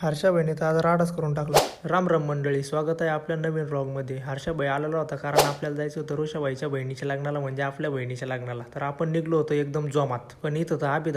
हर्षाबाईने तर आज राडच करून टाकला. राम राम मंडळी, स्वागत आहे आपल्या नवीन व्लॉगमध्ये. हर्षाबाई आलेला होता कारण आपल्याला जायचं होतं ऋषाबाईच्या बहिणीच्या लग्नाला, म्हणजे आपल्या बहिणीच्या लग्नाला. तर आपण निघलो होतो एकदम जोमात. पण इथं तर आबी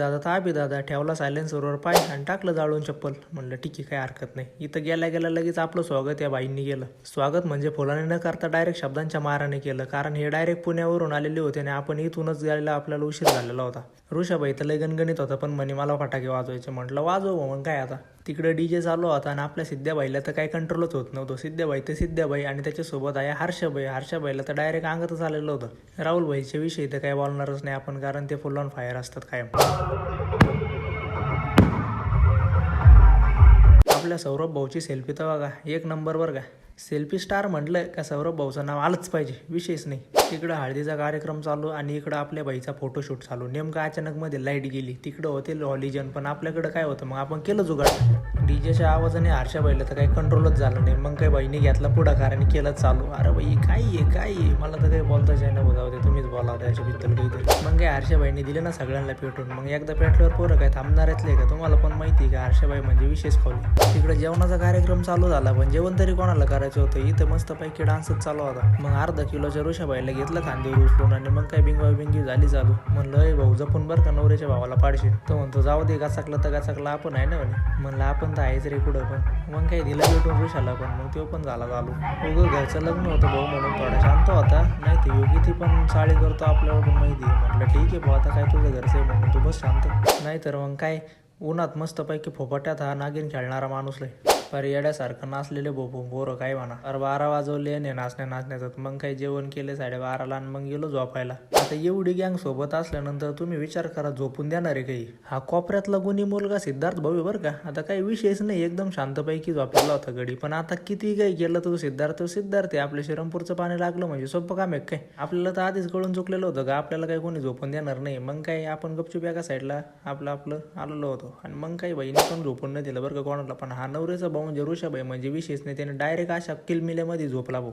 दादा ठेवला सायलेन्सरवर पाय आणि टाकलं जाळून चप्पल. म्हणलं ठीक आहे, काय हरकत नाही. इथं गेल्या लगेच आपलं स्वागत या बाईंनी केलं. स्वागत म्हणजे फुलाने न करता डायरेक्ट शब्दांच्या माराने केलं, कारण हे डायरेक्ट पुण्यावरून आलेले होते आणि आपण इथूनच जायला आपल्याला उशीर झालेला होता. ऋषाबाई तर लय गणगणित होता, पण म्हणे मला फटाके वाजवायचे. म्हटलं वाजव मग काय आता. तिकडे डीजे चालू होता आणि आपल्या सिद्ध्याबाईला तर काही कंट्रोलच होत नव्हतं. सिद्ध्याबाई तर सिद्ध्याबाई आणि त्याच्यासोबत आहे हर्षाबाईला तर डायरेक्ट अंगातच आलेलं होतं. राहुलबाईच्या विषयी तर काही बोलणारच नाही आपण, कारण ते फुल ऑन फायर असतात कायम. आपल्या सौरभ भाऊची सेल्फी तर बघा, एक नंबर वर का. सेल्फी स्टार म्हटलं का सौरभ भाऊचं नाव आलंच पाहिजे, विशेष नाही. तिकडं हळदीचा कार्यक्रम चालू आणि इकडं आपल्या बाईचा फोटोशूट चालू. नेमकं अचानक मध्ये लाईट गेली. तिकडं होते हॉलिजन, पण आपल्याकडं काय होतं, मग आपण केलं जुगाड. डीजेच्या आवाजाने हर्षाबाईला तर काही कंट्रोलच झालं नाही. मग काही बाईने घेतला पुढाकार आणि केलं चालू. अरे बाई काय आहे मला तर काही बोलताच आहे ना. बघावं ते तुम्हीच बोला त्याच्याबद्दल काहीतरी. मग काय हर्षाबाईने दिले ना सगळ्यांना पेटून. मग एकदा पेटल्यावर पोरं काय थांबणारच का. तुम्हाला पण माहिती आहे का हर्षाबाई म्हणजे विशेष खावली. तिकडे जेवणाचा कार्यक्रम चालू झाला, पण जेवण तरी कोणाला करायचं होतं. इथं मस्तपैकी डान्सच चालू होता. मग अर्धा किलोच्या ऋषाबाईला घेतलं खांद्यावर उचलून आणि मग काय बिंगी झाली चालू. म्हणलं भाऊ जपून बरं का, नवऱ्याच्या भावाला पाडशील. तो म्हणतो जाऊ दे, गाचाकलं तर गाचाकलं, आपण आहे ना म्हणे. म्हणलं आपण तर आहेच रे कुठं पण. मग काय दिलं भेटून ऋषाला पण. मग तो पण झाला चालू. उगं घरचं लग्न होतं भाऊ म्हणून थोडा शांत होता. नाही तर योगी ती पण साडी करतो आपल्याला पण माहिती आहे. म्हटलं ठीक आहे भाऊ, आता काय तुझं घरचं आहे म्हणून तू बस शांत. नाही तर मग काय उन्हात मस्तपैकी फोपाट्यात हा नागिन खेळणारा माणूस लय येड्यासारखं नाचलेले बोरं काय म्हणा. 12 वाजवले आणि नाचण्याचं. मग काही जेवण केले 12:30ला आणि मग गेलो झोपायला. आता एवढी गँग सोबत असल्यानंतर तुम्ही विचार करा झोपून देणार आहे काही. हा कोपऱ्यातला गुणी मुलगा सिद्धार्थ भाऊ बरं का. आता काही विषयच नाही, एकदम शांतपैकी झोपलेला होता गडी. पण आता किती काही केलं तर सिद्धार्थ आहे. आपल्या श्रीरामपूरचं पाणी लागलं म्हणजे सोपं काम आहे काय. आपल्याला तर आधीच कळून चुकलेलं होतं का आपल्याला काही कोणी झोपून देणार नाही. मग काय आपण गपचूप एका साईडला आपलं आलेलो होतो. आणि मग काही बहिणी पण झोपून नाही दिलं बरं का कोणाला. पण हा नवऱ्याचा भाऊ म्हणजे ऋषाबाई म्हणजे विशेष नाही, त्याने डायरेक्ट अशा किलमिल्यामध्ये झोपला भाऊ.